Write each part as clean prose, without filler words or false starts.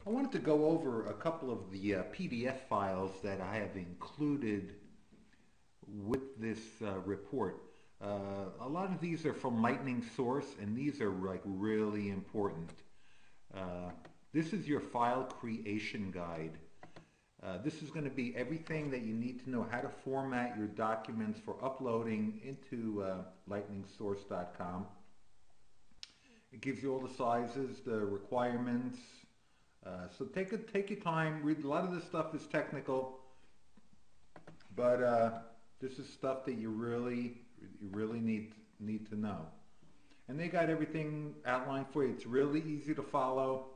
I wanted to go over a couple of the PDF files that I have included with this report. A lot of these are from Lightning Source, and these are like really important. This is your file creation guide. This is going to be everything that you need to know how to format your documents for uploading into lightningsource.com. It gives you all the sizes, the requirements. So take your time. Read. A lot of this stuff is technical, but this is stuff that you really need to know. And they got everything outlined for you. It's really easy to follow.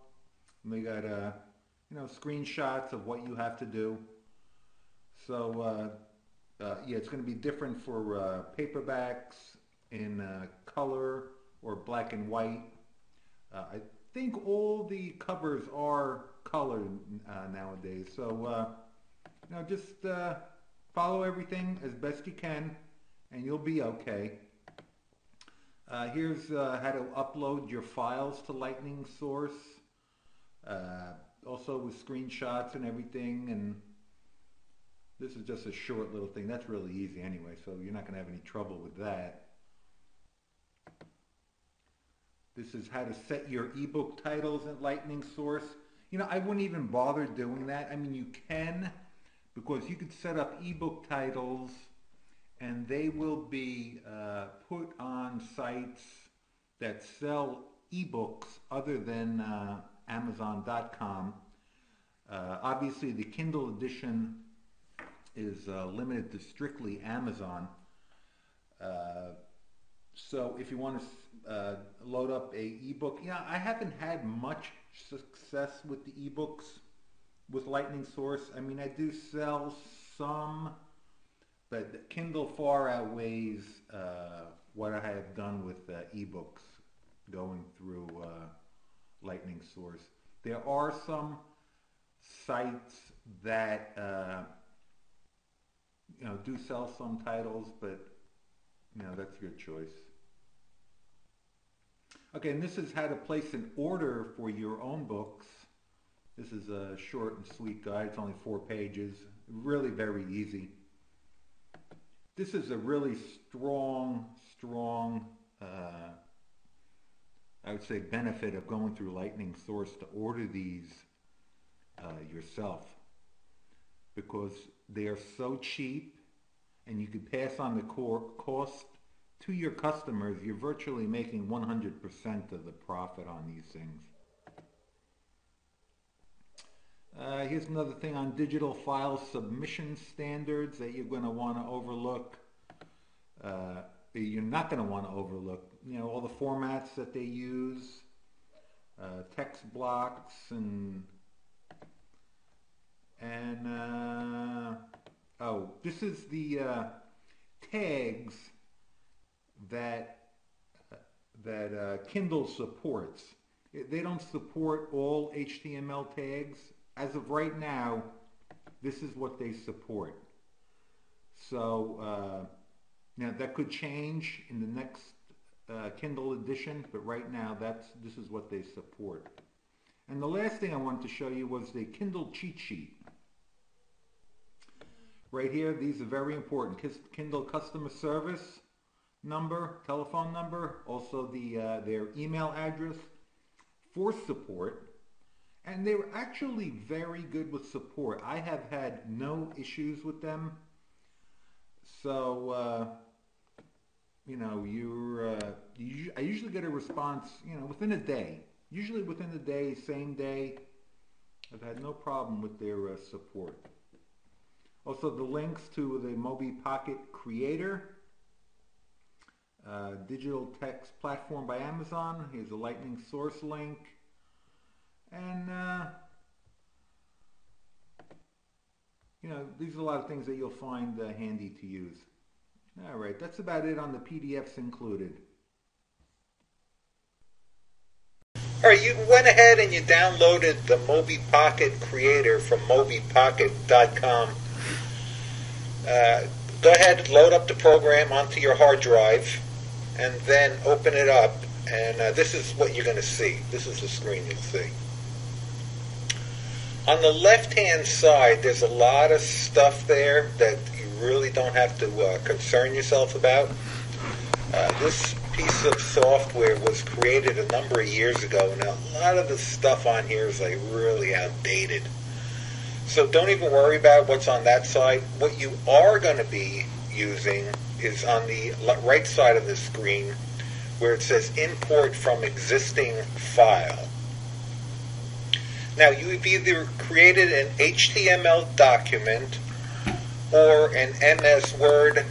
And they got screenshots of what you have to do. So yeah, it's going to be different for paperbacks in color or black and white. I think all the covers are colored nowadays. So just follow everything as best you can, and you'll be okay. Here's how to upload your files to Lightning Source. Also with screenshots and everything, and this is just a short little thing. That's really easy anyway, so you're not going to have any trouble with that. This is how to set your ebook titles in Lightning Source. I wouldn't even bother doing that. I mean, you can, because you could set up ebook titles and they will be put on sites that sell ebooks other than Amazon.com. Obviously, the Kindle edition is limited to strictly Amazon. So if you want to load up a ebook, I haven't had much success with the ebooks with Lightning Source. I mean, I do sell some, but Kindle far outweighs what I have done with ebooks going through Lightning Source. There are some sites that do sell some titles, but that's your choice. Okay, and this is how to place an order for your own books. This is a short and sweet guide. It's only 4 pages. Really very easy. This is a really strong I would say benefit of going through Lightning Source to order these yourself, because they are so cheap and you can pass on the cost to your customers. You're virtually making 100% of the profit on these things. Here's another thing on digital file submission standards that you're going to want to overlook. You're not going to want to overlook, all the formats that they use, text blocks and oh, this is the tags that Kindle supports. They don't support all HTML tags. As of right now, this is what they support. So now that could change in the next Kindle edition, but right now this is what they support. And the last thing I wanted to show you was the Kindle cheat sheet. Right here, these are very important. Kindle customer service number, telephone number, also their email address for support. And they were actually very good with support. I have had no issues with them. So, I usually get a response, within a day. Usually within a day, same day. I've had no problem with their support. Also, the links to the Mobi Pocket Creator, digital text platform by Amazon. Here's a Lightning Source link. And, these are a lot of things that you'll find handy to use. All right, that's about it on the PDFs included. All right, you went ahead and you downloaded the Mobi Pocket Creator from mobipocket.com. Go ahead, load up the program onto your hard drive, and then open it up. And this is what you're going to see. This is the screen you'll see. On the left-hand side, there's a lot of stuff there that you really don't have to concern yourself about. This piece of software was created a number of years ago, and a lot of the stuff on here is like really outdated. So don't even worry about what's on that side. What you are going to be using is on the right side of the screen where it says import from existing file. Now you've either created an HTML document or an MS Word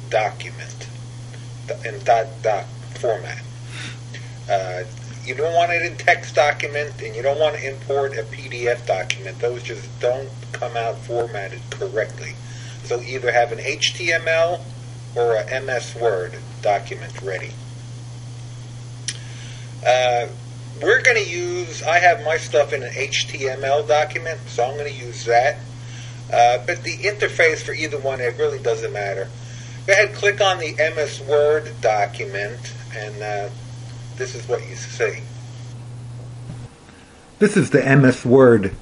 document in doc format. You don't want it in text document, and you don't want to import a PDF document. Those just don't come out formatted correctly. So either have an HTML or a MS Word document ready. We're going to use, I have my stuff in an HTML document, so I'm going to use that. But the interface for either one, it really doesn't matter. Go ahead, click on the MS Word document, and this is what you see. This is the MS Word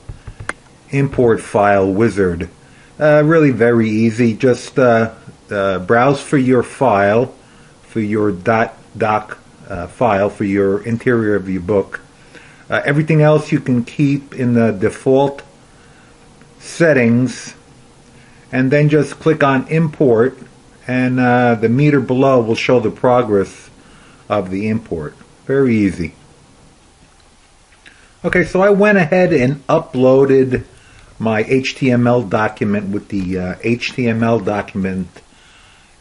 import file wizard. Really very easy. Just browse for your file, for your .doc file, for your interior of your book. Everything else you can keep in the default settings, and then just click on import, and the meter below will show the progress of the import. Very easy. Okay, so I went ahead and uploaded my HTML document with the HTML document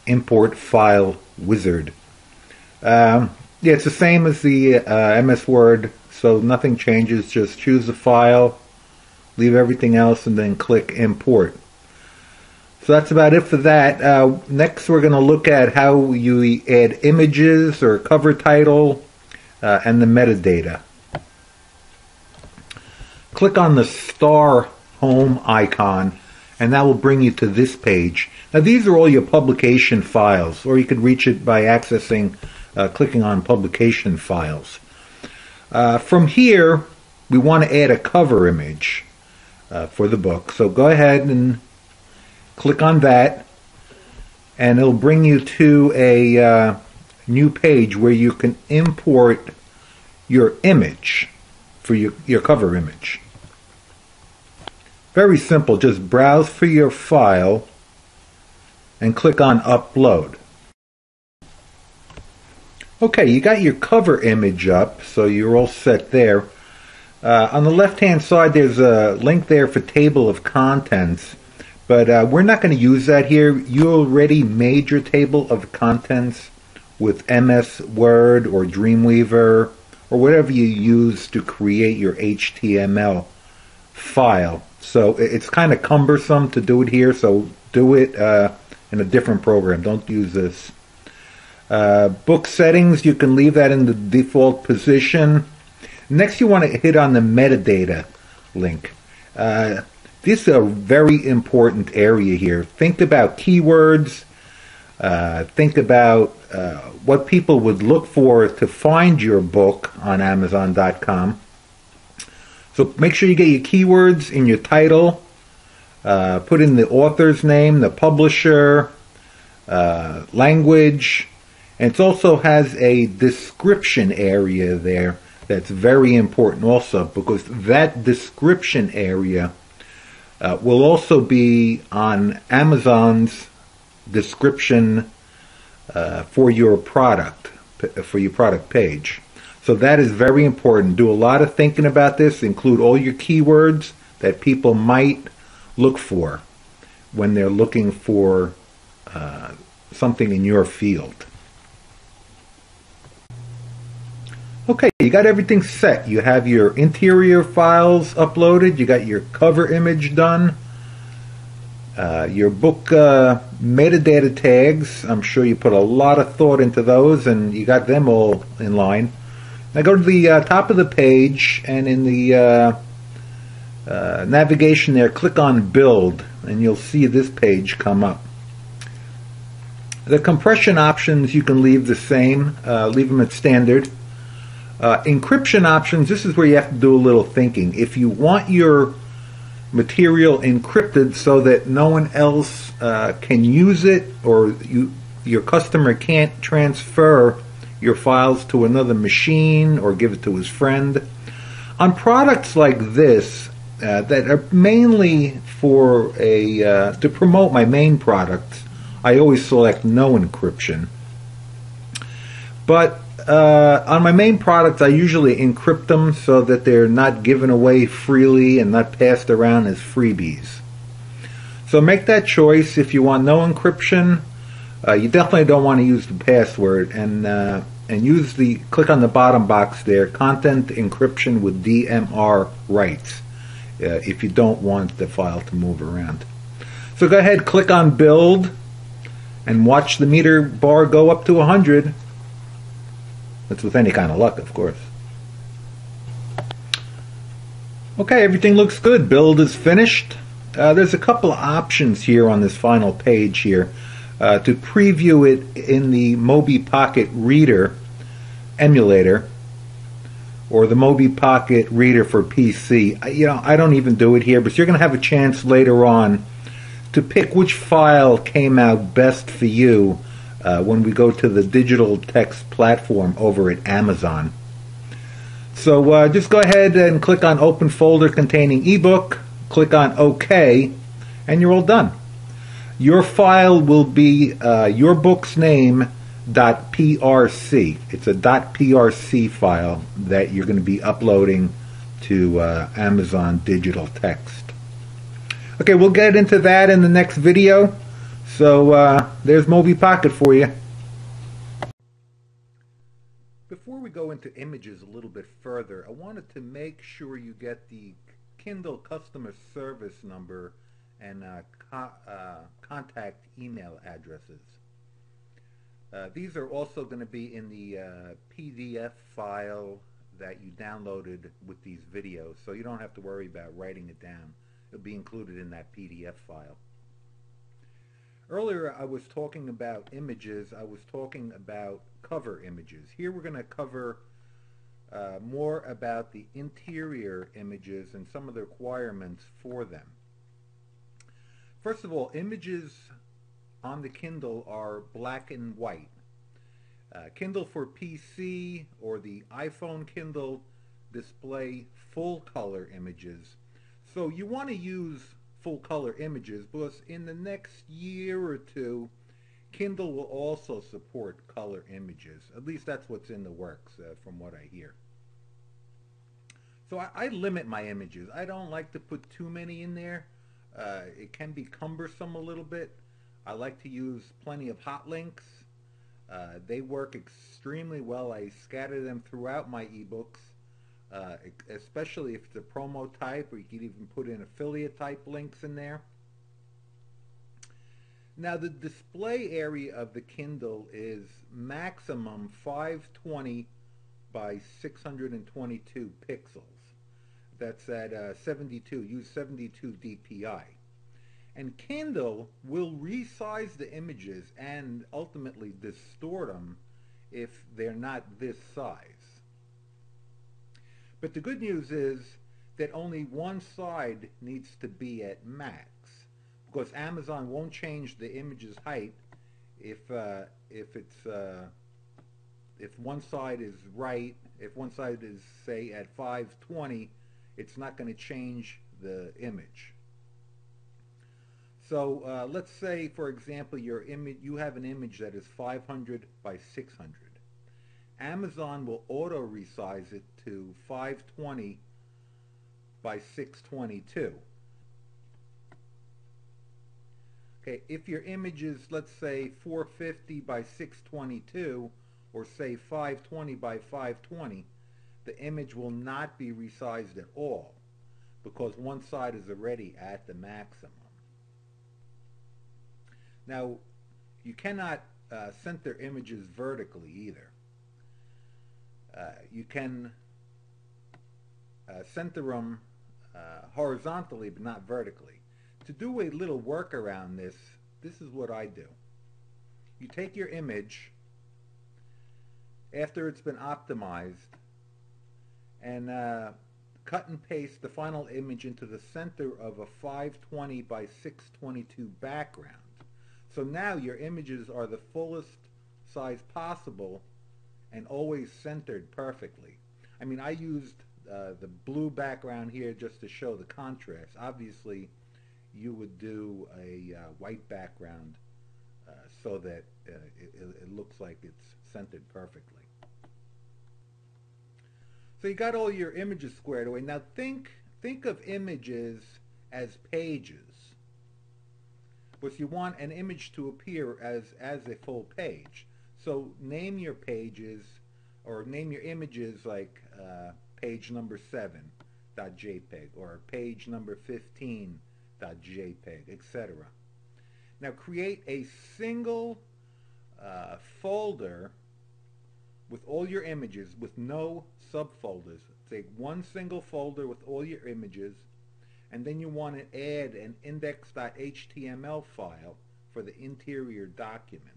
import file wizard. Yeah, it's the same as the MS Word, so nothing changes. Just choose the file, leave everything else, and then click import. So that's about it for that. Next, we're going to look at how you add images or cover title and the metadata. Click on the star home icon, and that will bring you to this page. Now, these are all your publication files, or you could reach it by accessing, clicking on publication files. From here, we want to add a cover image for the book. So go ahead and click on that, and it'll bring you to a new page where you can import your image for your cover image. Very simple. Just browse for your file and click on upload. Okay, you got your cover image up, so you're all set there. On the left hand side, there's a link there for table of contents, but we're not going to use that here. You already made your table of contents with MS Word or Dreamweaver or whatever you use to create your HTML file. So it's kind of cumbersome to do it here, so do it in a different program. Don't use this. Book settings, you can leave that in the default position. Next, you want to hit on the metadata link. This is a very important area here. Think about keywords. Think about what people would look for to find your book on Amazon.com. So make sure you get your keywords in your title. Put in the author's name, the publisher, language, and it also has a description area there that's very important also, because that description area will also be on Amazon's description for your product page. So that is very important. Do a lot of thinking about this. Include all your keywords that people might look for when they're looking for something in your field. Okay, you got everything set. You have your interior files uploaded. You got your cover image done. Your book metadata tags. I'm sure you put a lot of thought into those, and you got them all in line. Now go to the top of the page, and in the navigation there, click on Build, and you'll see this page come up. The compression options you can leave the same. Leave them at standard. Encryption options, this is where you have to do a little thinking. If you want your material encrypted so that no one else can use it, or your customer can't transfer your files to another machine or give it to his friend. On products like this that are mainly for to promote my main products, I always select no encryption. But on my main products, I usually encrypt them so that they're not given away freely and not passed around as freebies. So make that choice. If you want no encryption, you definitely don't want to use the password, and click on the bottom box there, content encryption with DMR rights, if you don't want the file to move around. So go ahead, click on build, and watch the meter bar go up to 100. That's with any kind of luck, of course. Okay, everything looks good. Build is finished. There's a couple of options here on this final page here to preview it in the Moby Pocket Reader emulator, or the Moby Pocket Reader for PC. I don't even do it here, but you're going to have a chance later on to pick which file came out best for you when we go to the digital text platform over at Amazon. So just go ahead and click on Open Folder Containing Ebook, click on OK, and you're all done. Your file will be your book's name .prc. It's a .prc file that you're going to be uploading to Amazon Digital Text. Okay, we'll get into that in the next video. So there's Moby Pocket for you. Before we go into images a little bit further, I wanted to make sure you get the Kindle customer service number and contact email addresses. These are also going to be in the PDF file that you downloaded with these videos, so you don't have to worry about writing it down. It'll be included in that PDF file. Earlier I was talking about images. I was talking about cover images. Here we're going to cover more about the interior images and some of the requirements for them. First of all, images on the Kindle are black and white. Kindle for PC or the iPhone Kindle display full color images. So you want to use full color images because in the next year or two, Kindle will also support color images. At least that's what's in the works from what I hear. So I limit my images. I don't like to put too many in there. It can be cumbersome a little bit. I like to use plenty of hot links. They work extremely well. I scatter them throughout my ebooks, especially if it's a promo type, or you can even put in affiliate type links in there. Now the display area of the Kindle is maximum 520 by 622 pixels. That's at 72, use 72 dpi. And Kindle will resize the images and ultimately distort them if they're not this size. But the good news is that only one side needs to be at max, because Amazon won't change the image's height if one side is right. If one side is, say, at 520, it's not going to change the image. So let's say, for example, you have an image that is 500 by 600. Amazon will auto resize it to 520 by 622. Okay, if your image is, let's say, 450 by 622, or say 520 by 520, the image will not be resized at all, because one side is already at the maximum. Now, you cannot center images vertically either. You can center them horizontally, but not vertically. To do a little work around this, this is what I do. You take your image after it's been optimized and cut and paste the final image into the center of a 520 by 622 background. So now your images are the fullest size possible and always centered perfectly. I mean, I used the blue background here just to show the contrast. Obviously, you would do a white background so that it looks like it's centered perfectly. So you got all your images squared away. Now think of images as pages. But you want an image to appear as a full page. So name your pages, or name your images like page number 7.jpg or page number 15.jpg, etc. Now create a single folder with all your images with no subfolders. Take one single folder with all your images, and then you want to add an index.html file for the interior document.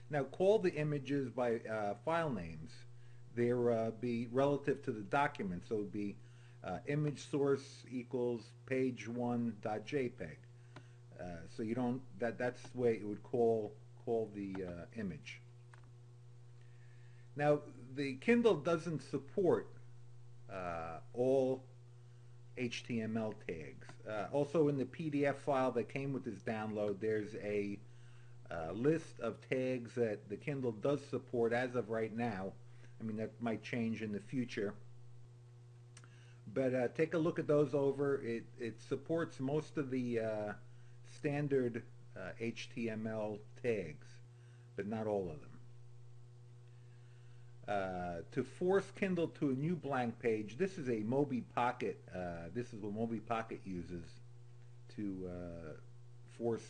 Now call the images by file names. They'll be relative to the document, so it would be image source equals page1.jpg. So you don't, that's the way it would call the image. Now the Kindle doesn't support all HTML tags. Also in the PDF file that came with this download, there's a list of tags that the Kindle does support as of right now. I mean, that might change in the future. But take a look at those over. It supports most of the standard HTML tags, but not all of them. To force Kindle to a new blank page, this is a Mobi Pocket. This is what Mobi Pocket uses to force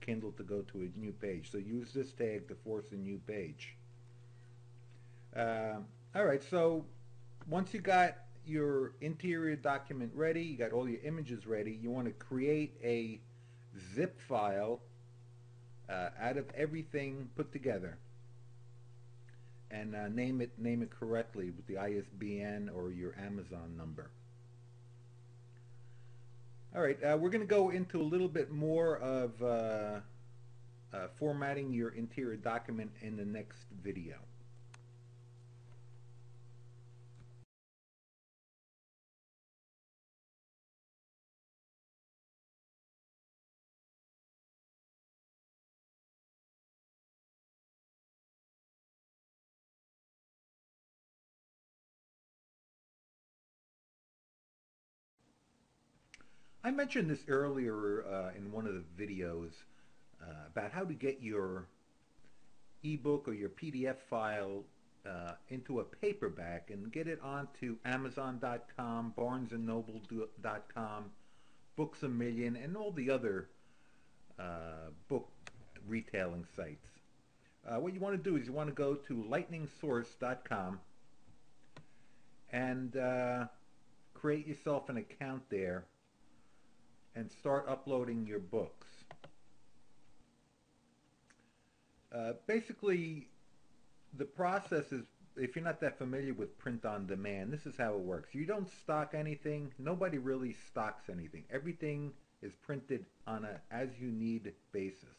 Kindle to go to a new page. So use this tag to force a new page. Alright, so once you got your interior document ready, you got all your images ready, you want to create a zip file out of everything put together, and name it correctly with the ISBN or your Amazon number. Alright, we're going to go into a little bit more of formatting your interior document in the next video. I mentioned this earlier in one of the videos about how to get your ebook or your PDF file into a paperback and get it onto Amazon.com, BarnesandNoble.com, Books A Million, and all the other book retailing sites. What you want to do is you want to go to lightningsource.com and create yourself an account there and start uploading your books. Basically, the process is, if you're not that familiar with print on demand, this is how it works. You don't stock anything. Nobody really stocks anything. Everything is printed on a as-you-need basis.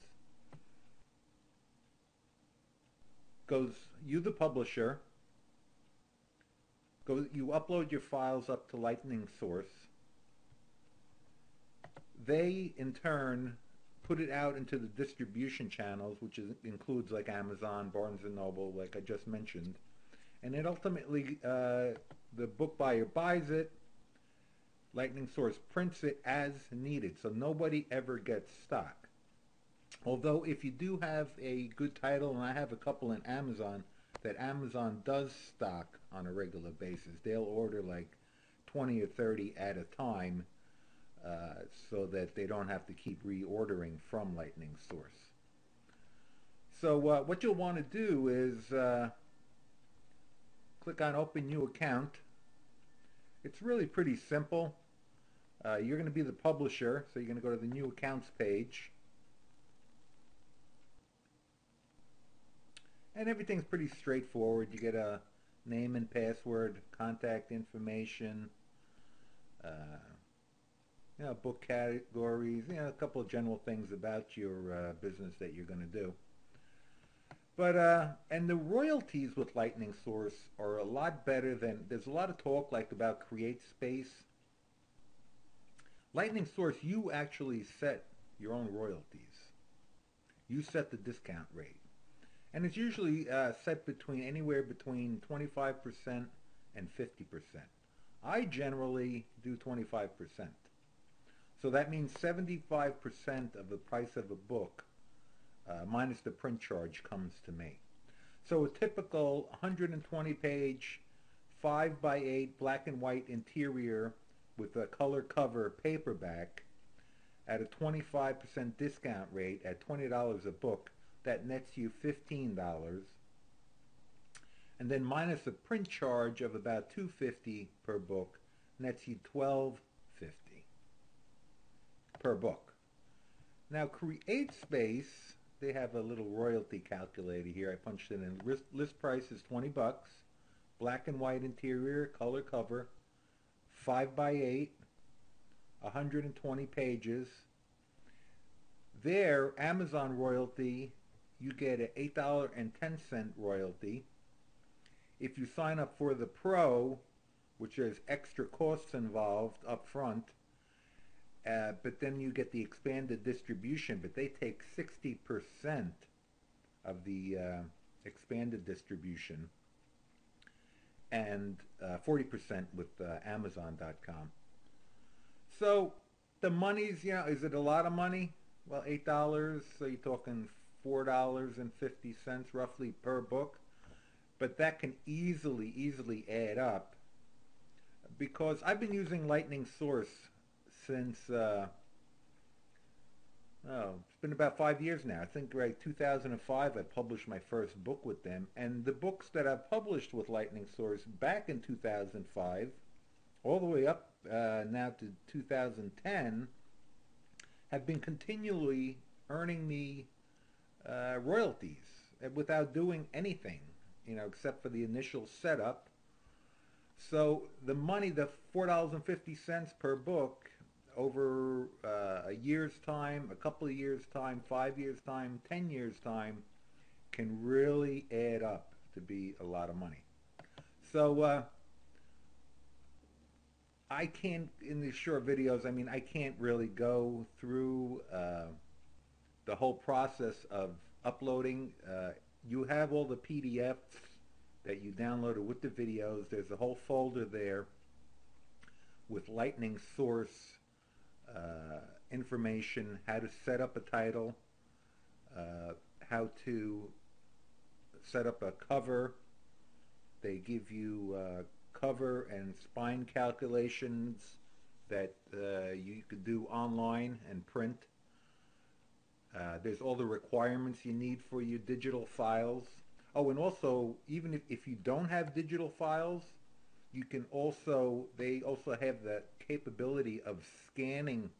You the publisher, you upload your files up to Lightning Source. They, in turn, put it out into the distribution channels, which includes like Amazon, Barnes & Noble, like I just mentioned. And then ultimately, the book buyer buys it, Lightning Source prints it as needed, so nobody ever gets stock. Although if you do have a good title, and I have a couple in Amazon, that Amazon does stock on a regular basis. They'll order like 20 or 30 at a time, so that they don't have to keep reordering from Lightning Source. So what you'll want to do is click on Open New Account. It's really pretty simple. You're going to be the publisher, so you're going to go to the New Accounts page. And everything's pretty straightforward. You get a name and password, contact information, uh, book categories, a couple of general things about your business that you're going to do. But and the royalties with Lightning Source are a lot better than, there's a lot of talk like about CreateSpace. Lightning Source, you actually set your own royalties. You set the discount rate. And it's usually set anywhere between 25% and 50%. I generally do 25%. So that means 75% of the price of a book, minus the print charge, comes to me. So a typical 120-page, 5x8 black and white interior with a color cover paperback at a 25% discount rate at $20 a book, that nets you $15. And then minus a print charge of about $2.50 per book, nets you $12.50 per book. Now CreateSpace, they have a little royalty calculator here. I punched it in. List price is $20. Black and white interior, color cover, 5x8, 120 pages. Their Amazon royalty, you get an $8.10 royalty. If you sign up for the Pro, which there's extra costs involved up front, but then you get the expanded distribution, but they take 60% of the expanded distribution and 40% with Amazon.com. So the money's, is it a lot of money? Well, $8, so you're talking $4.50 roughly per book. But that can easily add up, because I've been using Lightning Source since, it's been about 5 years now. I think right 2005 I published my first book with them. And the books that I've published with Lightning Source back in 2005, all the way up now to 2010, have been continually earning me royalties without doing anything, except for the initial setup. So the money, the $4.50 per book, over a year's time, a couple of years' time, 5 years' time, 10 years' time, can really add up to be a lot of money. So I can't, in these short videos, I can't really go through the whole process of uploading. You have all the PDFs that you downloaded with the videos. There's a whole folder there with Lightning Source information, how to set up a title, how to set up a cover. They give you cover and spine calculations that you could do online and print. There's all the requirements you need for your digital files. Oh, and also, even if you don't have digital files, you can also, they also have the capability of scanning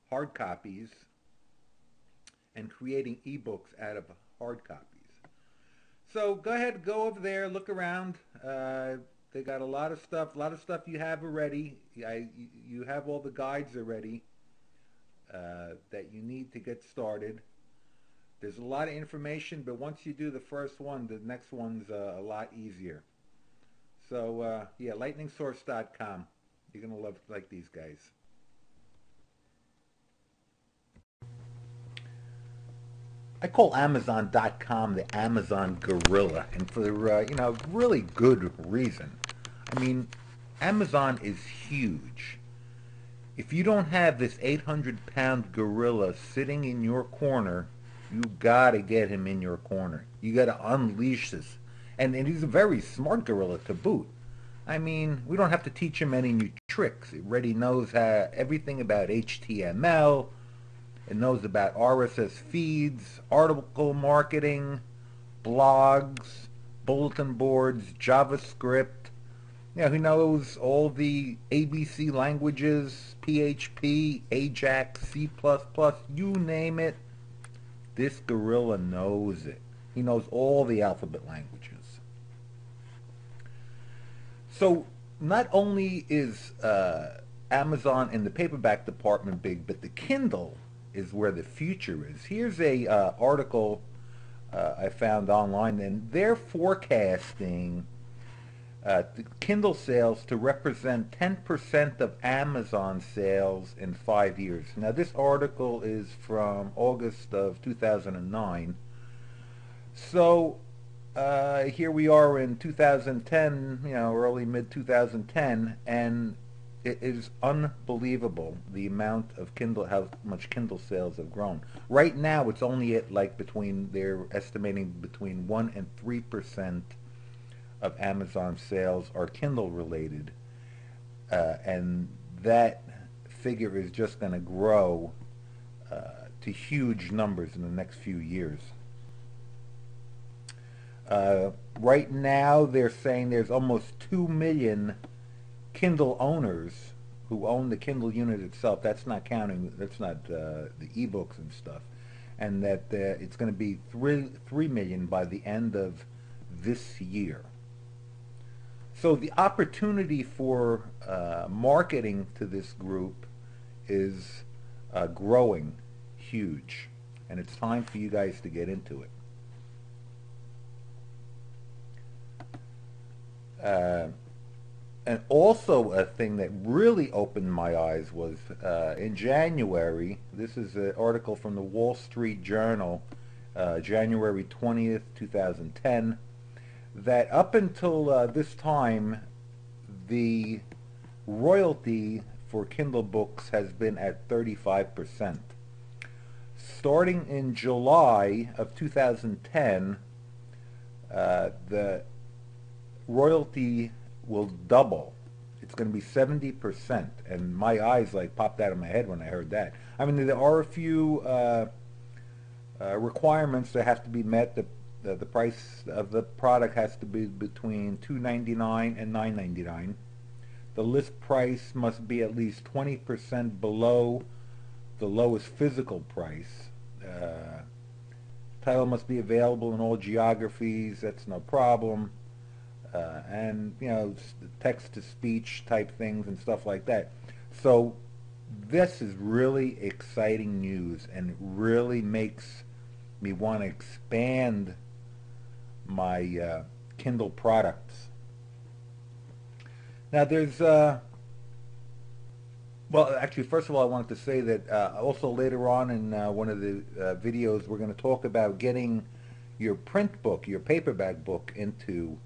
hard copies and creating ebooks out of hard copies. So go ahead, go over there, look around. They got a lot of stuff you have already. You have all the guides already that you need to get started. There's a lot of information, but once you do the first one, the next one's a lot easier. So yeah, lightningsource.com. You're gonna like these guys. I call Amazon.com the Amazon Guerilla, and for really good reason. Amazon is huge. If you don't have this 800-pound gorilla sitting in your corner, you gotta get him in your corner. You gotta unleash this. And he's a very smart gorilla to boot. We don't have to teach him any new tricks. He already knows everything about HTML. It knows about RSS feeds, article marketing, blogs, bulletin boards, JavaScript. He knows all the ABC languages, PHP, Ajax, C++, you name it. This gorilla knows it. He knows all the alphabet languages. So not only is Amazon in the paperback department big, but the Kindle is where the future is. Here's a article I found online, and they're forecasting the Kindle sales to represent 10% of Amazon sales in 5 years. Now, this article is from August of 2009. So here we are in 2010, early mid 2010, and it is unbelievable the amount of Kindle, how much Kindle sales have grown. Right now, it's only at they're estimating between 1 and 3% of Amazon sales are Kindle related, and that figure is just going to grow to huge numbers in the next few years. Right now, they're saying there's almost 2 million Kindle owners who own the Kindle unit itself. That's not the ebooks and stuff, and that it's going to be 3 million by the end of this year. So the opportunity for marketing to this group is growing huge, and it's time for you guys to get into it. And also a thing that really opened my eyes was in January, this is an article from the Wall Street Journal, January 20th, 2010, that up until this time, the royalty for Kindle books has been at 35%. Starting in July of 2010, the royalty will double. It's going to be 70%, and my eyes popped out of my head when I heard that. I mean, there are a few requirements that have to be met. The price of the product has to be between $2.99 and $9.99. The list price must be at least 20% below the lowest physical price. Title must be available in all geographies. That's no problem. And text-to-speech type things and stuff like that. So this is really exciting news, and it really makes me want to expand my Kindle products. Now there's well, actually, first of all, I wanted to say that also later on in one of the videos, we're going to talk about getting your print book, your paperback book, into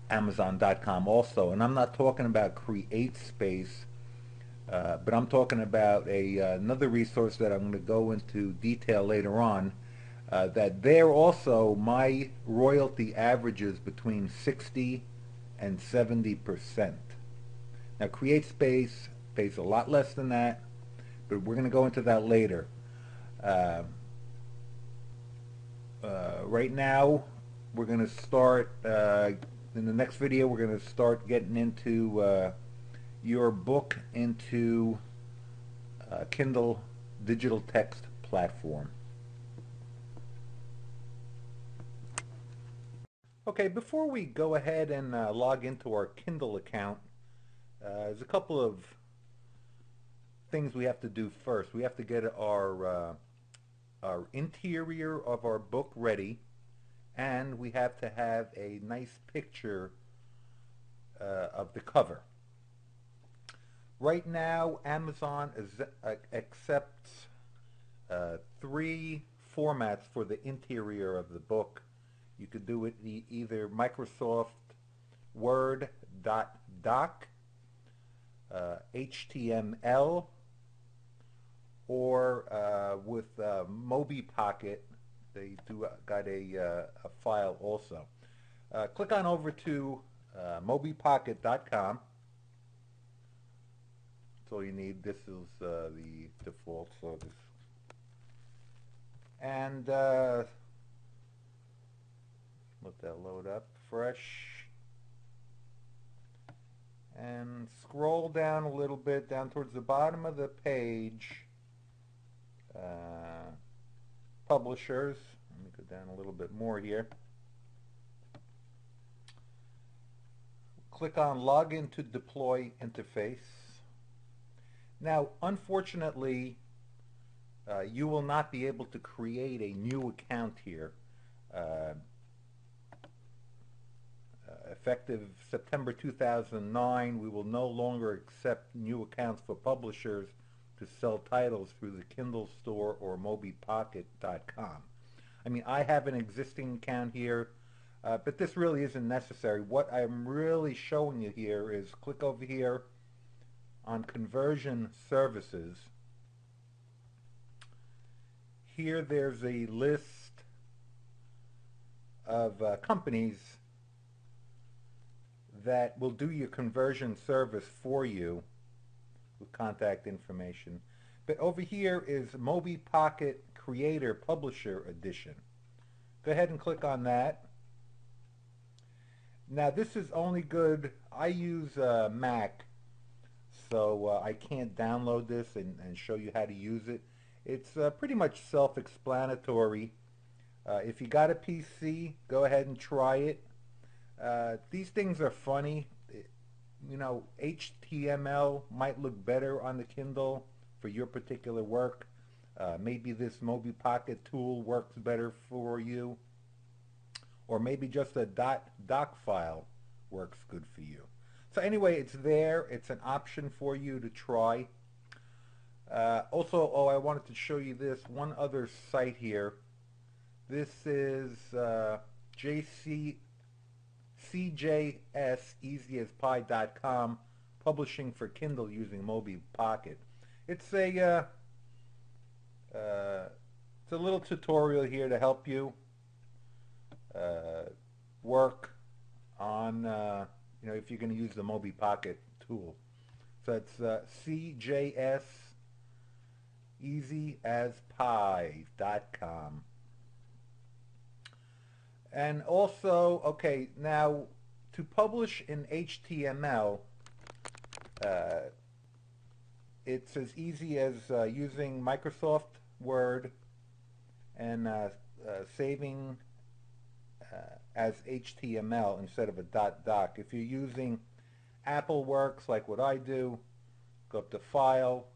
Amazon.com also. And I'm not talking about CreateSpace, but I'm talking about another resource that I'm going to go into detail later on, that there also my royalty averages between 60 and 70%. Now CreateSpace pays a lot less than that, but we're going to go into that later. Right now, we're going to start, in the next video, we're going to start getting into your book into Kindle digital text platform. Okay, before we go ahead and log into our Kindle account, there's a couple of things we have to do first. We have to get our interior of our book ready, and we have to have a nice picture of the cover. Right now, Amazon accepts 3 formats for the interior of the book. You could do it either Microsoft Word .doc, HTML, or with MobiPocket. They got a file also. Click on over to MobiPocket.com. That's all you need. This is the default. So this, and let that load up fresh. And scroll down a little bit, down towards the bottom of the page. Publishers. Let me go down a little bit more here. Click on Login to Deploy Interface. Now, unfortunately, you will not be able to create a new account here. Effective September 2009, we will no longer accept new accounts for publishers to sell titles through the Kindle store or mobipocket.com. I mean, I have an existing account here, but this really isn't necessary. What I'm really showing you here is click over here on Conversion Services. Here there's a list of companies that will do your conversion service for you with contact information. But over here is Mobi Pocket Creator Publisher Edition. Go ahead and click on that. Now this is only good, I use Mac, so I can't download this and show you how to use it. It's pretty much self-explanatory. If you got a PC, go ahead and try it. These things are funny. You know, HTML might look better on the Kindle for your particular work. Maybe this Mobi Pocket tool works better for you. Or maybe just a doc file works good for you. So anyway, it's there. It's an option for you to try. Also, I wanted to show you this one other site here. This is CJS, publishing for Kindle using Mobi Pocket. It's a little tutorial here to help you work on you know, if you're going to use the Mobi Pocket tool. So it's CJS easyAsPie.com. And also, okay, now to publish in HTML, it's as easy as using Microsoft Word and saving as HTML instead of a .doc. If you're using Apple Works like what I do, go up to File,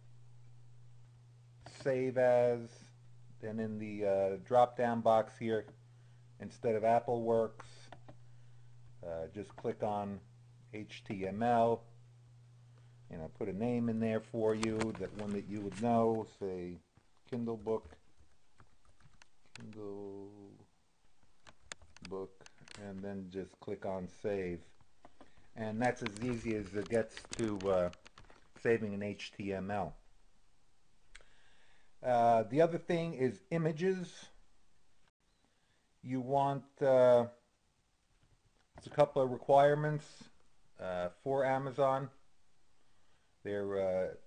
Save As, and in the drop-down box here, instead of Apple Works, just click on HTML, and I'll put a name in there for you, that one that you would know, say Kindle book, and then just click on Save. And that's as easy as it gets to saving in HTML. The other thing is images. You want, there's a couple of requirements for Amazon. They're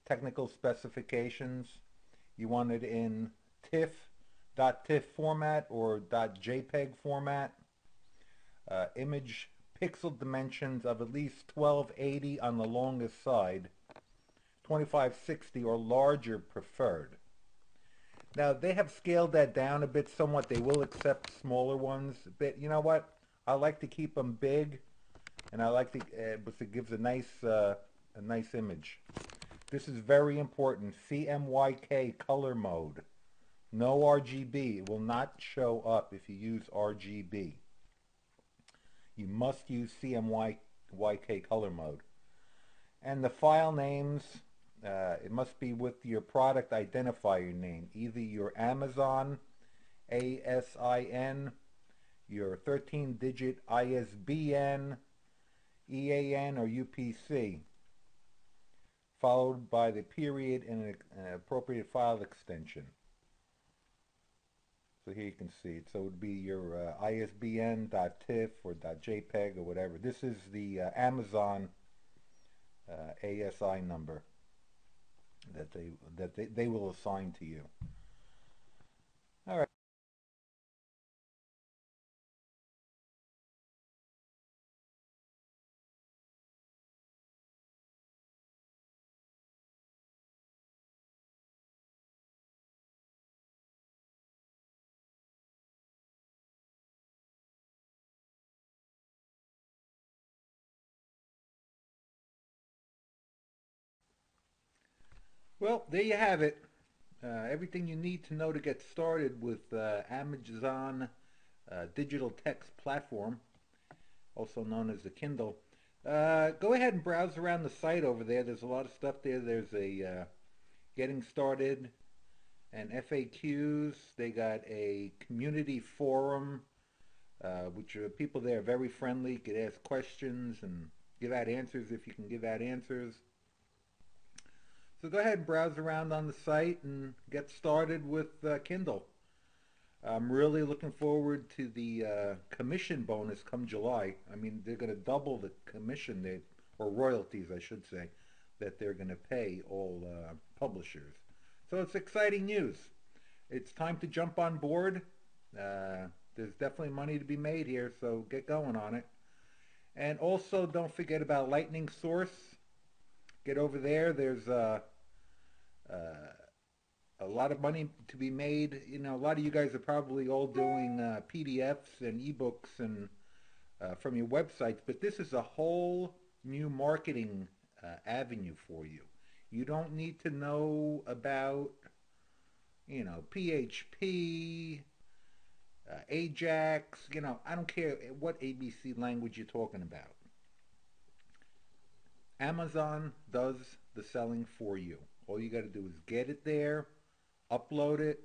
technical specifications. You want it in TIFF, .tiff format or .jpeg format. Image pixel dimensions of at least 1280 on the longest side, 2560 or larger preferred. Now they have scaled that down a bit somewhat. They will accept smaller ones, but you know what? I like to keep them big, and I like to because it gives a nice image. This is very important. Cmyk color mode. No RGB. It will not show up if you use RGB. You must use Cmyk color mode. And the file names, it must be with your product identifier name, either your Amazon ASIN, your 13-digit ISBN, EAN, or UPC, followed by the period and an appropriate file extension. So here you can see it. So it would be your ISBN.tiff or .jpeg or whatever. This is the Amazon ASI number that they will assign to you. All right. Well, there you have it. Everything you need to know to get started with Amazon digital text platform, also known as the Kindle. Go ahead and browse around the site over there. There's a lot of stuff there. There's a getting started and FAQs. They got a community forum, which are people there are very friendly. You could ask questions and give out answers if you can give out answers. So go ahead and browse around on the site and get started with Kindle. I'm really looking forward to the commission bonus come July. I mean, they're going to double the commission, or royalties, I should say, that they're going to pay all publishers. So it's exciting news. It's time to jump on board. There's definitely money to be made here, so get going on it. And also, don't forget about Lightning Source. Get over there. There's a lot of money to be made. You know, a lot of you guys are probably all doing PDFs and ebooks and from your websites, but this is a whole new marketing avenue for you. You don't need to know about, you know, PHP, Ajax. You know, I don't care what ABC language you're talking about. Amazon does the selling for you. All you got to do is get it there, upload it.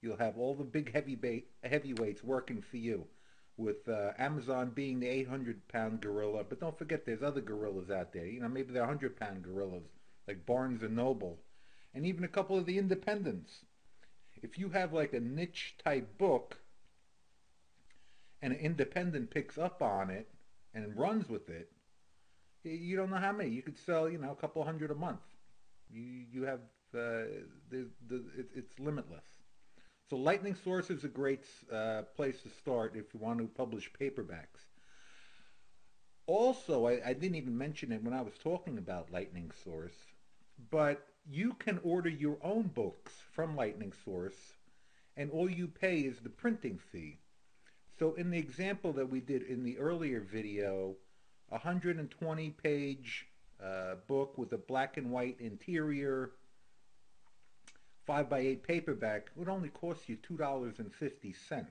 You'll have all the big heavyweights working for you, with Amazon being the 800-pound gorilla. But don't forget, there's other gorillas out there. You know, maybe they're 100-pound gorillas, like Barnes and Noble, and even a couple of the independents. If you have like a niche type book, and an independent picks up on it and runs with it, you don't know how many. You could sell, you know, a couple hundred a month. You have it's limitless. So Lightning Source is a great place to start if you want to publish paperbacks. Also, I didn't even mention it when I was talking about Lightning Source, but you can order your own books from Lightning Source, and all you pay is the printing fee. So in the example that we did in the earlier video, a 120-page book with a black and white interior, 5x8 paperback, would only cost you $2.50.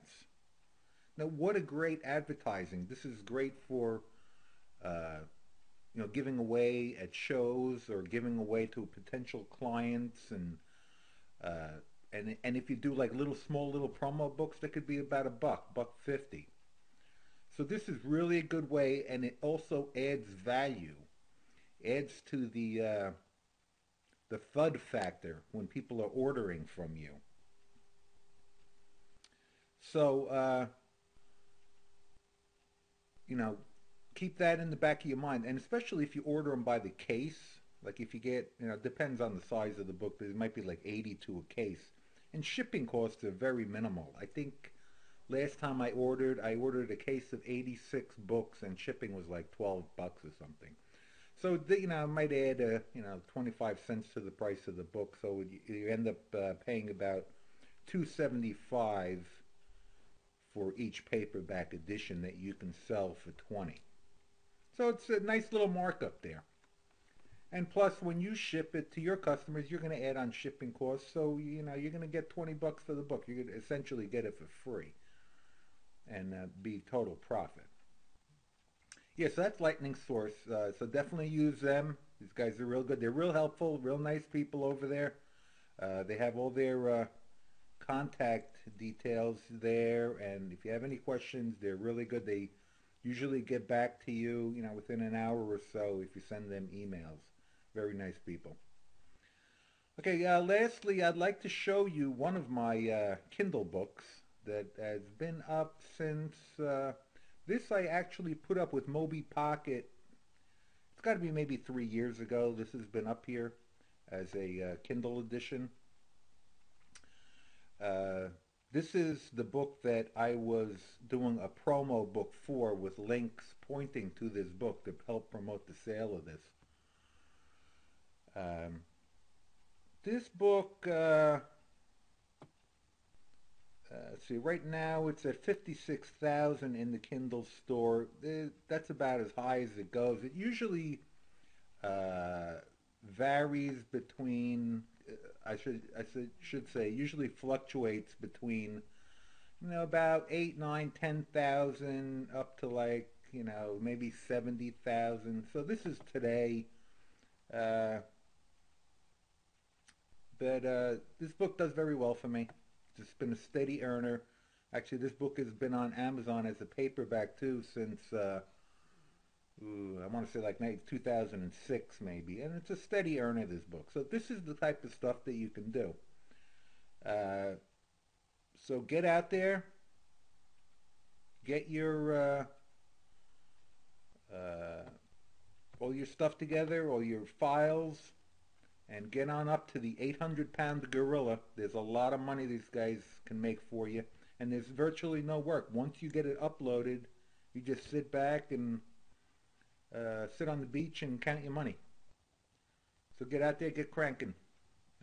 Now, what a great advertising. This is great for you know, giving away at shows or giving away to potential clients, and if you do like small little promo books, that could be about $1.50. So this is really a good way, and it also adds value, adds to the thud factor when people are ordering from you. So you know, keep that in the back of your mind, and especially if you order them by the case. Like if you get, you know, it depends on the size of the book, but it might be like 82 a case, and shipping costs are very minimal. I think last time I ordered a case of 86 books, and shipping was like $12 or something. So you know, I might add you know, 25 cents to the price of the book, so you end up paying about $2.75 for each paperback edition that you can sell for $20. So it's a nice little markup there. And plus, when you ship it to your customers, you're going to add on shipping costs. So you know, you're going to get $20 for the book. You're going to essentially get it for free, and be total profit. Yeah, so that's Lightning Source. So definitely use them. These guys are real good. They're real helpful, real nice people over there. They have all their contact details there, and if you have any questions, they're really good. They usually get back to you, you know, within an hour or so if you send them emails. Very nice people. Okay, lastly, I'd like to show you one of my Kindle books that has been up since, this I actually put up with Moby Pocket. It's got to be maybe 3 years ago. This has been up here as a Kindle edition. This is the book that I was doing a promo book for, with links pointing to this book to help promote the sale of this. This book, let's see, right now it's at 56,000 in the Kindle store. That's about as high as it goes. It usually varies between, I should say, usually fluctuates between, about 8, 9, 10,000 up to like, maybe 70,000. So this is today. Uh, but this book does very well for me. It's been a steady earner. Actually, this book has been on Amazon as a paperback too since I want to say like maybe 2006 maybe, and it's a steady earner, this book. So this is the type of stuff that you can do. Uh, so get out there, get your all your stuff together, all your files, and get on up to the 800-pound gorilla. There's a lot of money these guys can make for you, and there's virtually no work. Once you get it uploaded, you just sit back and sit on the beach and count your money. So get out there, get cranking.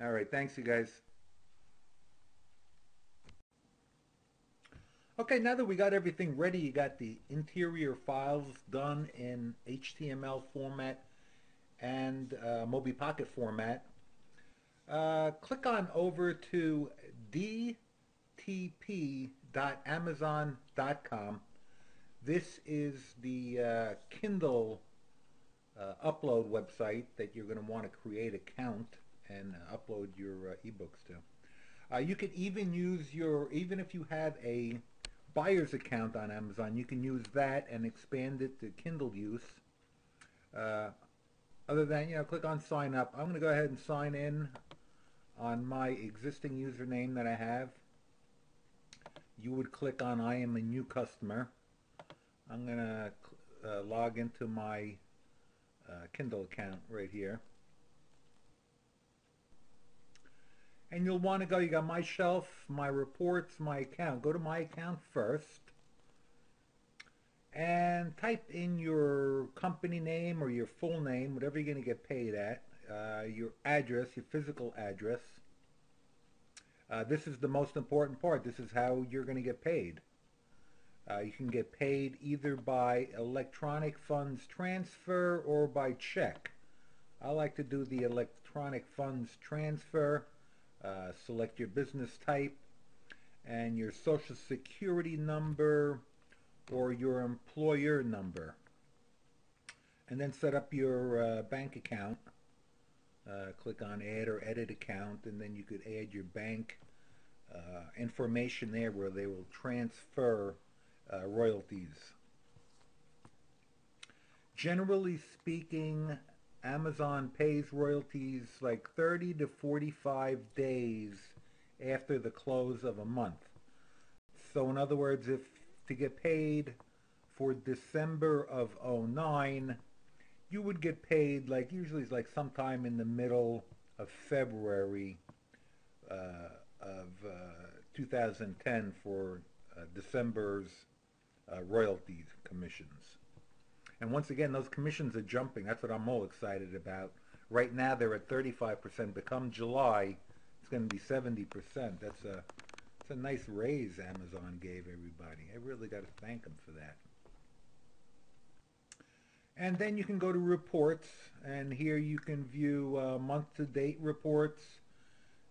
All right, thanks, you guys. Okay, now that we got everything ready, you got the interior files done in HTML format and Mobi Pocket format. Click on over to dtp.amazon.com. This is the Kindle upload website that you're going to want to create an account and upload your ebooks to. You could even use even if you have a buyer's account on Amazon, you can use that and expand it to Kindle use. Other than, click on sign up. I'm going to go ahead and sign in on my existing username that I have. You would click on I am a new customer. I'm going to log into my Kindle account right here. And you'll want to go, you got my shelf, my reports, my account. Go to my account first and type in your company name or your full name, whatever you're going to get paid at, your address, your physical address. This is the most important part. This is how you're going to get paid. You can get paid either by electronic funds transfer or by check. I like to do the electronic funds transfer. Select your business type and your social security number or your employer number, and then set up your bank account. Click on add or edit account, and then you could add your bank information there where they will transfer royalties. Generally speaking, Amazon pays royalties like 30 to 45 days after the close of a month. So in other words, if to get paid for December of 2009, you would get paid like usually it's like sometime in the middle of February of 2010 for December's royalties commissions. And once again, those commissions are jumping. That's what I'm all excited about. Right now, they're at 35%. Become July, it's going to be 70%. It's a nice raise Amazon gave everybody. I really got to thank them for that. And then you can go to reports, and here you can view month-to-date reports.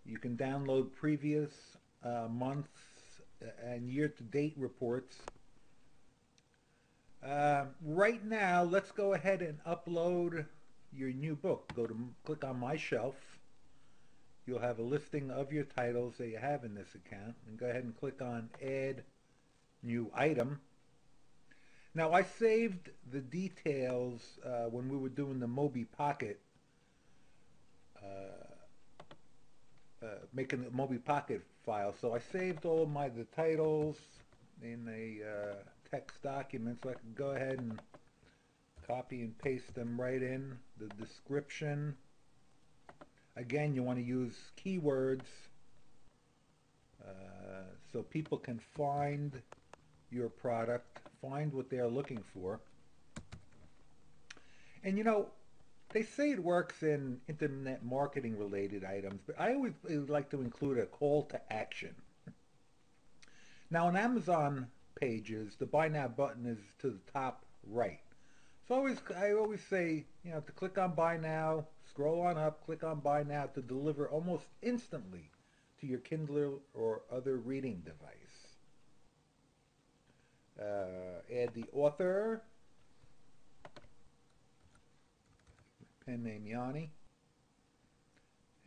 You can download previous months and year-to-date reports. Right now, let's go ahead and upload your new book. Click on My Shelf. You'll have a listing of your titles that you have in this account, and go ahead and click on Add New Item. Now, I saved the details when we were doing the Mobi Pocket, making the Mobi Pocket file. So I saved all of the titles in a text document, so I can go ahead and copy and paste them right in. The description. Again, you want to use keywords so people can find your product, find what they're looking for. And they say it works in internet marketing related items, but I always like to include a call to action. Now on Amazon pages, the Buy Now button is to the top right. So I always say, to click on buy now, scroll on up, click on buy now to deliver almost instantly to your Kindle or other reading device. Add the author, pen name Yanni,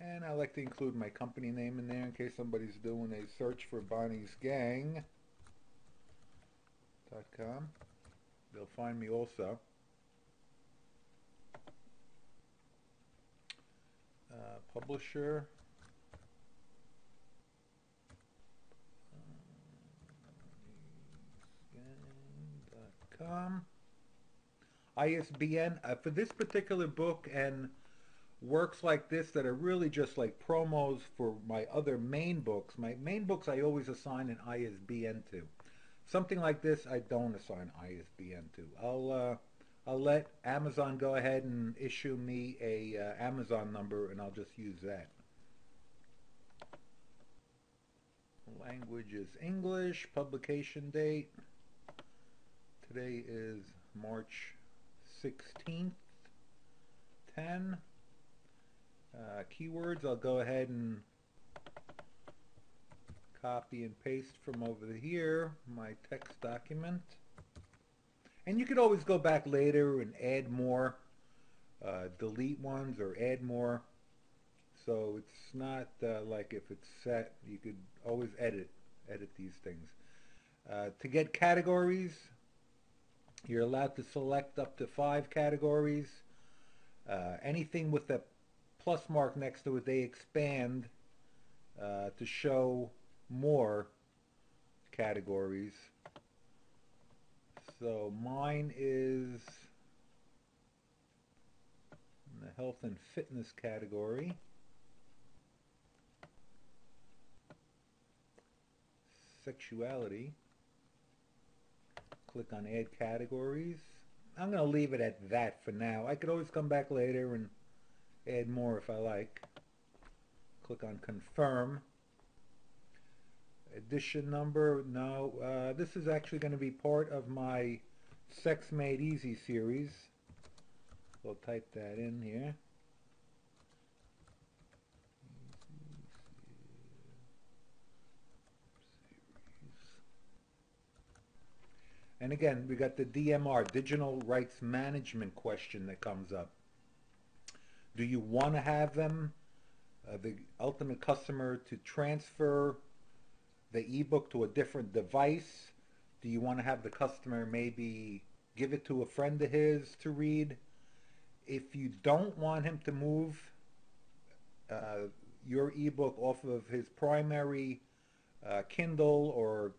and I like to include my company name in there in case somebody's doing a search for BonniesGang.com. They'll find me also. Publisher. BonniesGang.com. ISBN. For this particular book and works like this that are really just like promos for my other main books. My main books I always assign an ISBN to. Something like this I don't assign ISBN to. I'll let Amazon go ahead and issue me a Amazon number and I'll just use that. Language is English. Publication date. Today is March 16th. 10. Keywords, I'll go ahead and copy and paste from over here, my text document. And you could always go back later and add more, delete ones or add more. So it's not like if it's set, you could always edit these things. To get categories, you're allowed to select up to 5 categories. Anything with a plus mark next to it, they expand to show more categories. So mine is in the health and fitness category. Sexuality. Click on add categories. I'm going to leave it at that for now. I could always come back later and add more if I like. Click on confirm. Edition number, no. This is actually going to be part of my Sex Made Easy series. We'll type that in here. And again, we got the DMR, Digital Rights Management question that comes up. Do you want to have them, the ultimate customer, to transfer the ebook to a different device? Do you want to have the customer maybe give it to a friend of his to read? If you don't want him to move your ebook off of his primary Kindle or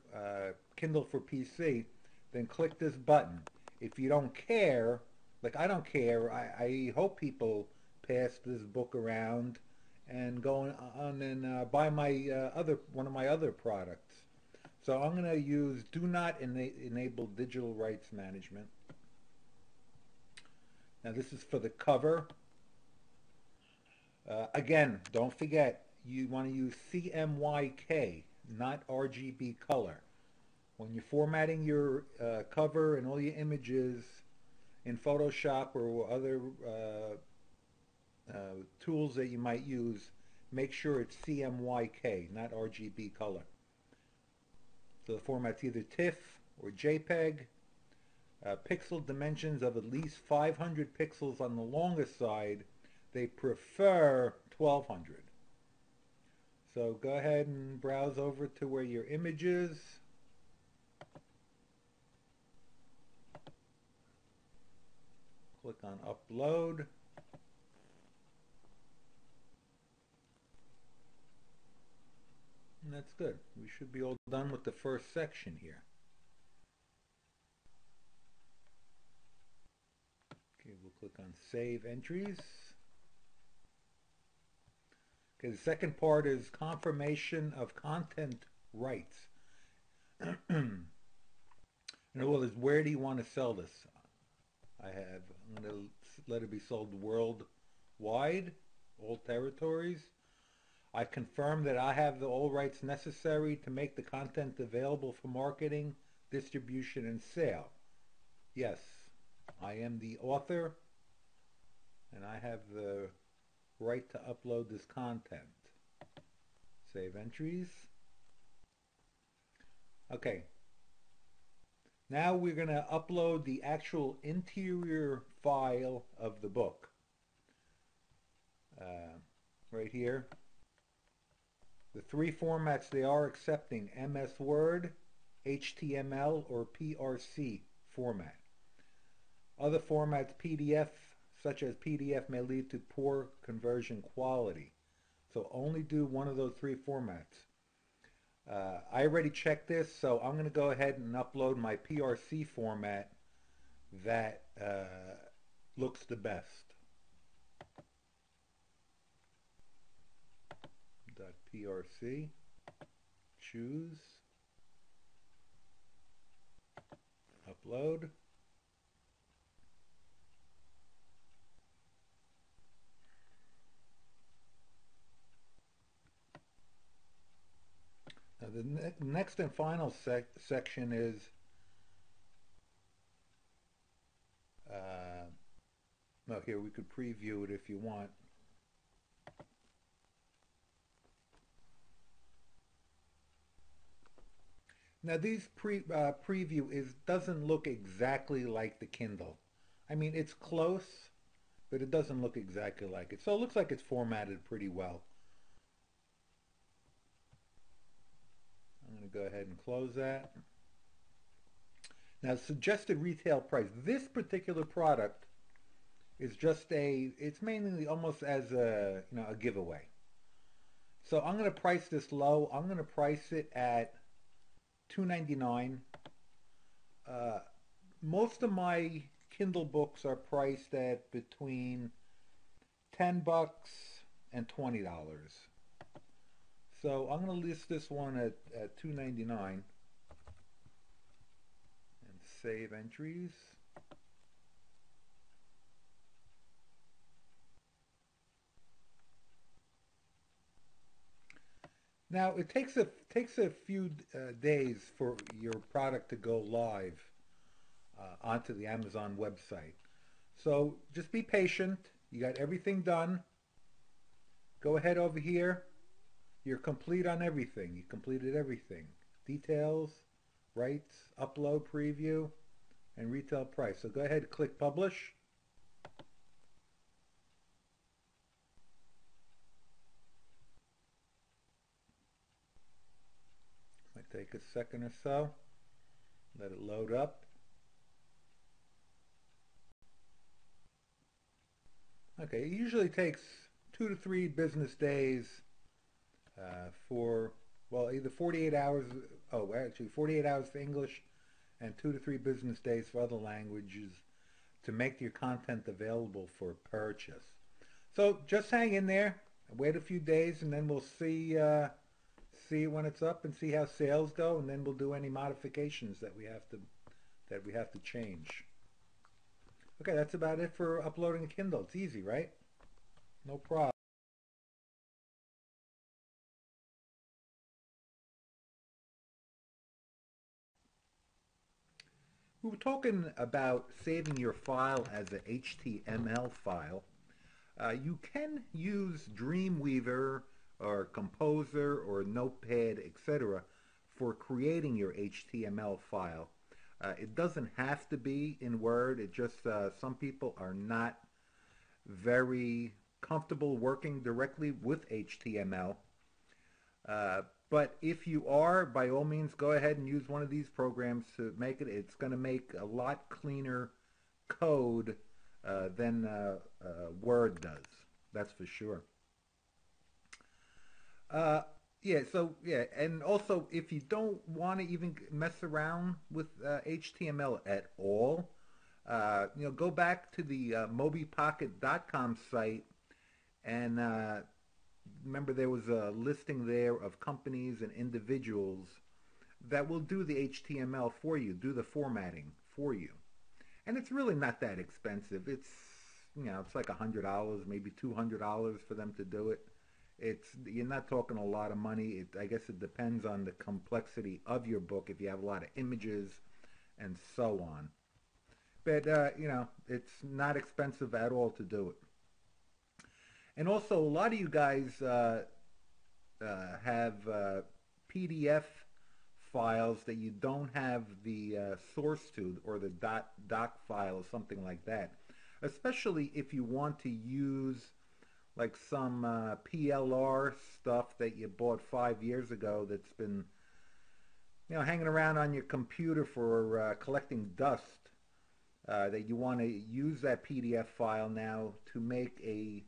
Kindle for PC, then click this button. If you don't care, like I don't care, I hope people pass this book around and go on and buy my one of my other products. So I'm going to use do not enable digital rights management. Now this is for the cover. Again, don't forget, you want to use CMYK, not RGB color. When you're formatting your cover and all your images in Photoshop or other tools that you might use, make sure it's CMYK, not RGB color. So the format's either TIFF or JPEG. Pixel dimensions of at least 500 pixels on the longest side. They prefer 1200. So go ahead and browse over to where your image is. Click on upload. And that's good. We should be all done with the first section here. Okay, we'll click on Save Entries. Okay, the second part is confirmation of content rights. In other words, where do you want to sell this? I'm going to let it be sold worldwide, all territories. I confirm that I have all rights necessary to make the content available for marketing, distribution, and sale. Yes. I am the author, and I have the right to upload this content. Save entries. Okay. Now we're going to upload the actual interior file of the book. Right here. The three formats they are accepting: MS Word, HTML, or PRC format. Other formats, PDF, such as PDF, may lead to poor conversion quality. So only do one of those three formats. I already checked this, so I'm going to go ahead and upload my PRC format that looks the best. .prc, choose, upload. Now the next and final section is well, here we could preview it if you want. Now these preview doesn't look exactly like the Kindle. I mean, it's close, but it doesn't look exactly like it. So it looks like it's formatted pretty well. I'm going to go ahead and close that. Now, suggested retail price. This particular product is just it's mainly almost as a, a giveaway. So I'm going to price this low. I'm going to price it at $2.99. Most of my Kindle books are priced at between $10 and $20. So I'm going to list this one at $2.99 and save entries. Now it takes a few days for your product to go live onto the Amazon website. So just be patient. You got everything done. Go ahead over here. You're complete on everything. You completed everything. Details, rights, upload, preview, and retail price. So go ahead and click publish. Might take a second or so. Let it load up. Okay, it usually takes 2 to 3 business days for, well, either 48 hours, oh, actually 48 hours for English and 2 to 3 business days for other languages to make your content available for purchase. So just hang in there, wait a few days, and then we'll see when it's up and see how sales go, and then we'll do any modifications that we have to change. Okay, that's about it for uploading a Kindle. It's easy, right? No problem. We were talking about saving your file as an HTML file. You can use Dreamweaver or Composer or Notepad, etc. for creating your HTML file. It doesn't have to be in Word. It just, some people are not very comfortable working directly with HTML. But if you are, by all means, go ahead and use one of these programs to make it. It's going to make a lot cleaner code than Word does. That's for sure. Yeah, and also if you don't want to even mess around with HTML at all, go back to the mobipocket.com site and remember there was a listing there of companies and individuals that will do the HTML for you, do the formatting for you. And it's really not that expensive. It's like $100, maybe $200 for them to do it. You're not talking a lot of money. I guess it depends on the complexity of your book, if you have a lot of images and so on. but you know, it's not expensive at all to do it. And also, a lot of you guys have PDF files that you don't have the source to, or the doc file or something like that. Especially if you want to use like some PLR stuff that you bought 5 years ago that's been, you know, hanging around on your computer for collecting dust, that you want to use that PDF file now to make a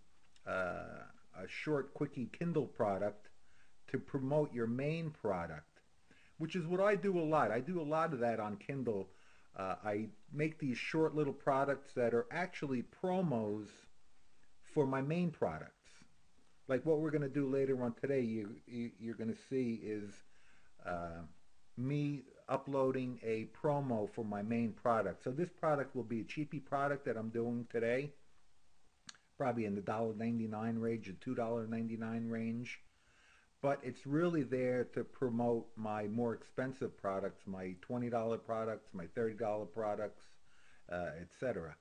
short, quickie Kindle product to promote your main product, which is what I do a lot. I do a lot of that on Kindle. I make these short little products that are actually promos for my main products. Like what we're going to do later on today, you're going to see is me uploading a promo for my main product. So this product will be a cheapy product that I'm doing today, probably in the $1.99 range, the $2.99 range. But it's really there to promote my more expensive products, my $20 products, my $30 products, etc.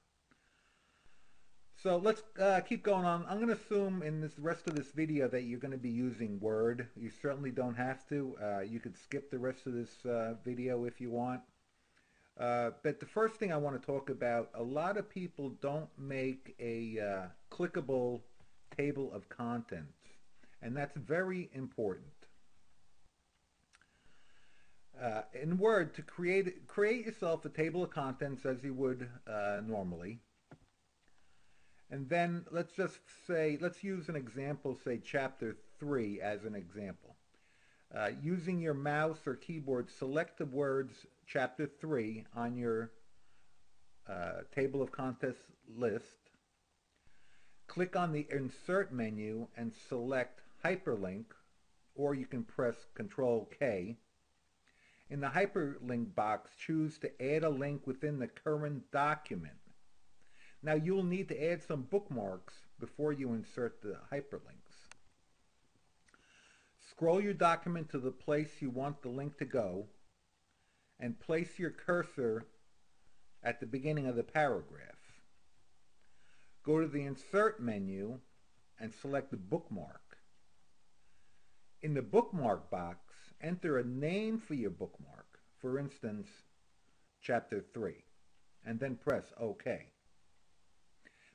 So let's keep going on. I'm going to assume in this rest of this video that you're going to be using Word. You certainly don't have to. You could skip the rest of this video if you want. But the first thing I want to talk about, a lot of people don't make a clickable table of contents. And that's very important. In Word, to create yourself a table of contents as you would normally. And then let's just say, let's use an example, say chapter 3 as an example. Using your mouse or keyboard, select the words chapter 3 on your table of contents list. Click on the insert menu and select hyperlink, or you can press Control K. In the hyperlink box, choose to add a link within the current document. Now you will need to add some bookmarks before you insert the hyperlinks. Scroll your document to the place you want the link to go and place your cursor at the beginning of the paragraph. Go to the Insert menu and select the bookmark. In the bookmark box, enter a name for your bookmark, for instance, Chapter 3, and then press OK.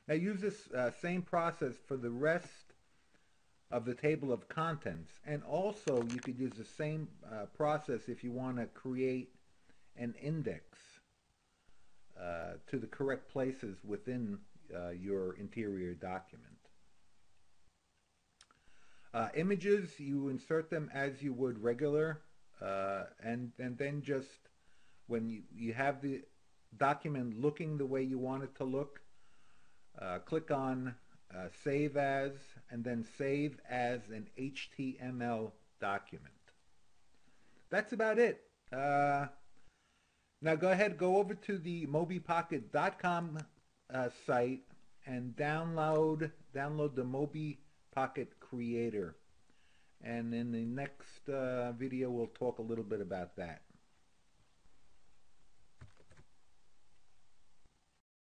Now use this same process for the rest of the table of contents, and also you could use the same process if you want to create an index to the correct places within your interior document. Images, you insert them as you would regular, and then just when you have the document looking the way you want it to look, click on Save As, and then Save as an HTML document. That's about it. Now go ahead, go over to the mobipocket.com site and download the MobiPocket Creator. And in the next video we'll talk a little bit about that.